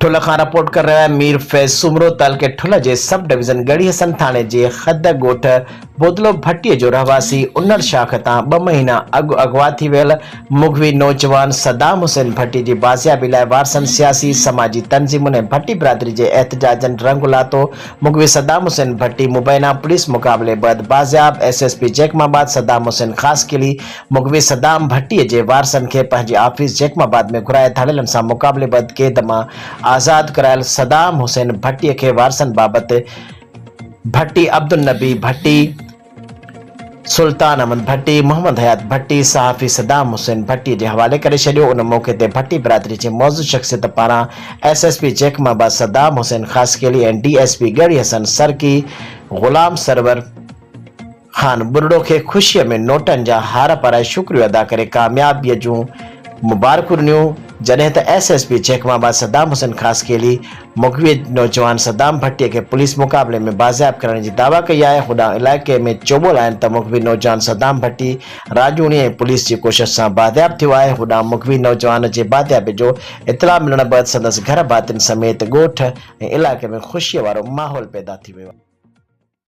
ठुला खां रिपोर्ट कर रहा है मीर फैज सुमरो ताल के ठुला जे सब डिवीजन गढ़ी हसन थाने जे खद गोठ बोदलो भट्टी जो रहवासी उन्नर शाख ता 2 महीना अगवा थी वेल मुगवी नौजवान सदाम हुसैन भट्टी जी बाज़ियाबी लाइ वारसन सियासी समाजी तंजीमुन ने भट्टी बिरादरी जे एहतजाजन रंग लातो। मुगवी सदाम हुसैन भट्टी मुबैना पुलिस मुकाबले बाद बाज़ियाब एसएसपी जैकमाबाद सदाम हुसैन खास के लिए मुगवी सदाम भट्टी जे वारसन के पंहिंजी ऑफिस जैकमाबाद में घुराए धाड़ेलन सां मुकाबले बाद कैद मां आज़ाद करायल सदाम हुसैन भट्टी के वारसन बाबत भट्टी अब्दुल नबी भट्टी, सुल्तान अहमद भट्टी, मोहम्मद हयात भट्टी, सहाफ़ी सदाम हुसैन भट्टी के हवाले करे छॾियो। उन मौके ते भट्टी बिरादरी जे मौजूद शख्सियत पारां एसएसपी जैकमाबाद सदाम हुसैन खास केली ऐं डीएसपी गढ़ी हसन सरकी गुलाम सरवर खान बुरड़ो के खुशी में नोटन जा हार पाराए शुक्रिया अदा करे कामयाबीअ जूं मुबारकूं ॾिनियूं। जॾहिं त एसएसपी जैकमाबाद सदाम हुसैन खास केली मुगवी नौजवान सदाम भट्टी के पुलिस मुकाबले में बाज़ियाब करण जी दावा कई है। होॾां इलाइक़े में चोबोल आहिनि त मुगवी नौजवान सदाम भट्टी राजूणी ऐं पुलिस जी कोशिश सां बाज़ियाब थियो आहे। होॾां मुगवी नौजवान जे बाज़ियाबी जो इतला मिलण बैदि संदसि घर भातियुनि समेत ॻोठ ऐं इलाइक़े में ख़ुशीअ वारो माहौल पैदा थी वियो।